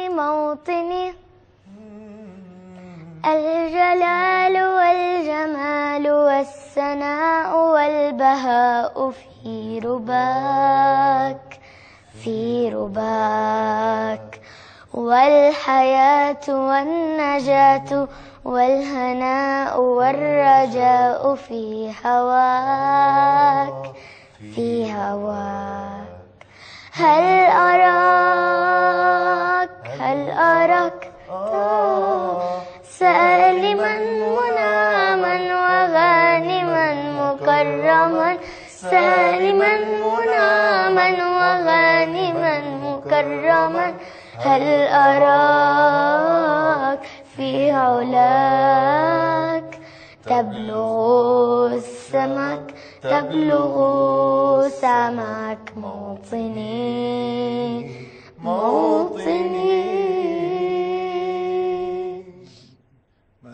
موطني الجلال والجمال والسناء والبهاء في رباك في رباك، والحياة والنجاة والهناء والرجاء في هواك في هواك. هل أراك سالما منعما وغانما مكرما، سالما منعما وغانما مكرما. هل أراك في علاك تبلغ السمك موطني